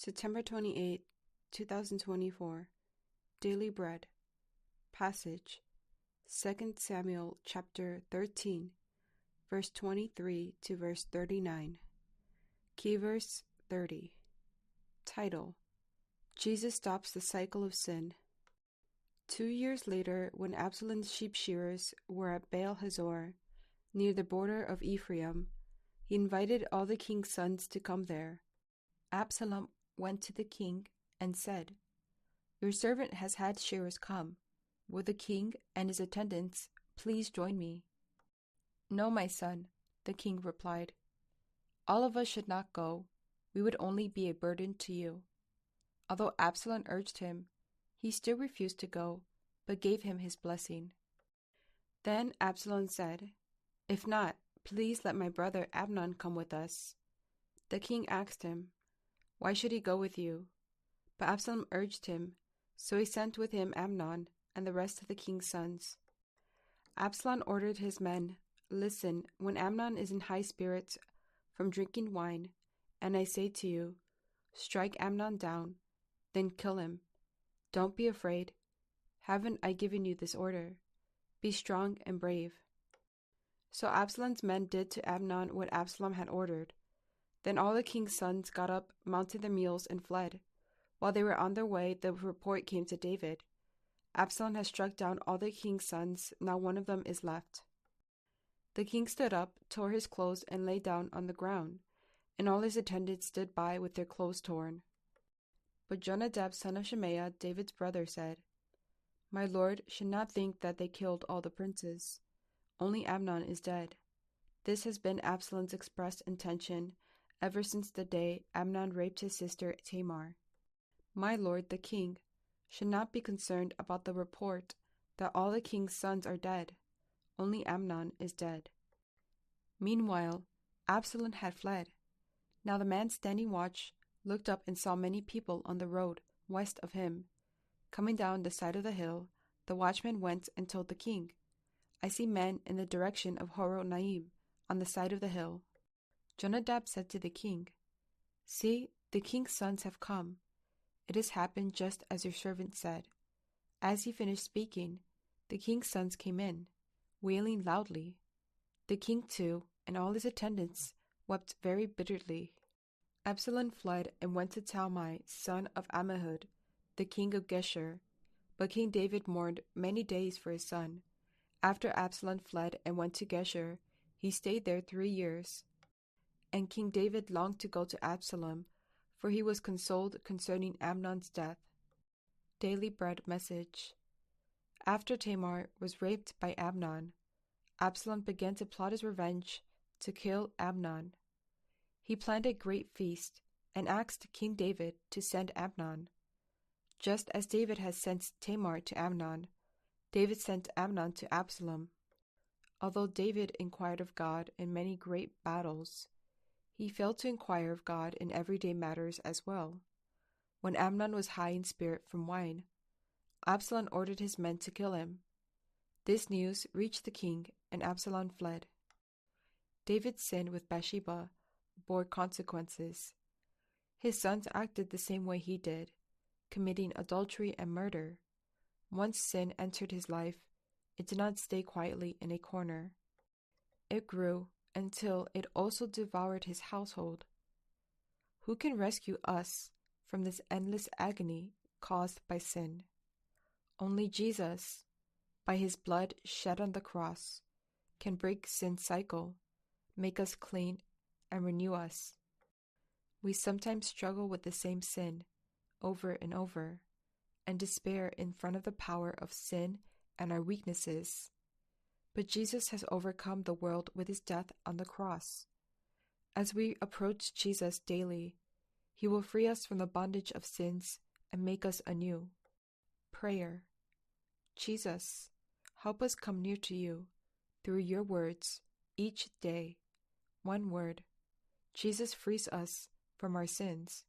September 28, 2024. Daily Bread. Passage: 2 Samuel chapter 13, verse 23 to verse 39. Key verse 30. Title: Jesus stops the cycle of sin. 2 years later, when Absalom's sheep shearers were at Baal Hazor, near the border of Ephraim, he invited all the king's sons to come there. Absalom went to the king and said, "Your servant has had shearers come. Will the king and his attendants please join me?" "No, my son," the king replied. "All of us should not go. We would only be a burden to you." Although Absalom urged him, he still refused to go, but gave him his blessing. Then Absalom said, "If not, please let my brother Amnon come with us." The king asked him, "Why should he go with you?" But Absalom urged him, so he sent with him Amnon and the rest of the king's sons. Absalom ordered his men, "Listen, when Amnon is in high spirits from drinking wine, and I say to you, 'Strike Amnon down,' then kill him. Don't be afraid. Haven't I given you this order? Be strong and brave." So Absalom's men did to Amnon what Absalom had ordered. Then all the king's sons got up, mounted their mules, and fled. While they were on their way, the report came to David, "Absalom has struck down all the king's sons, not one of them is left." The king stood up, tore his clothes, and lay down on the ground, and all his attendants stood by with their clothes torn. But Jonadab, son of Shemaiah, David's brother, said, "My lord should not think that they killed all the princes. Only Amnon is dead. This has been Absalom's expressed intention ever since the day Amnon raped his sister Tamar. My lord, the king, should not be concerned about the report that all the king's sons are dead. Only Amnon is dead." Meanwhile, Absalom had fled. Now the man standing watch looked up and saw many people on the road west of him. Coming down the side of the hill, the watchman went and told the king, "I see men in the direction of Horonaim on the side of the hill." Jonadab said to the king, "See, the king's sons have come. It has happened just as your servant said." As he finished speaking, the king's sons came in, wailing loudly. The king too, and all his attendants, wept very bitterly. Absalom fled and went to Tamar, son of Ammihud, the king of Geshur. But King David mourned many days for his son. After Absalom fled and went to Geshur, he stayed there 3 years. And King David longed to go to Absalom, for he was consoled concerning Amnon's death. Daily Bread Message. After Tamar was raped by Amnon, Absalom began to plot his revenge to kill Amnon. He planned a great feast and asked King David to send Amnon. Just as David had sent Tamar to Amnon, David sent Amnon to Absalom. Although David inquired of God in many great battles, he failed to inquire of God in everyday matters as well. When Amnon was high in spirit from wine, Absalom ordered his men to kill him. This news reached the king, and Absalom fled. David's sin with Bathsheba bore consequences. His sons acted the same way he did, committing adultery and murder. Once sin entered his life, it did not stay quietly in a corner. It grew until it also devoured his household. Who can rescue us from this endless agony caused by sin? Only Jesus, by his blood shed on the cross, can break sin's cycle, make us clean, and renew us. We sometimes struggle with the same sin over and over, and despair in front of the power of sin and our weaknesses. But Jesus has overcome the world with his death on the cross. As we approach Jesus daily, he will free us from the bondage of sins and make us anew. Prayer. Jesus, help us come near to you through your words each day. One word. Jesus frees us from our sins.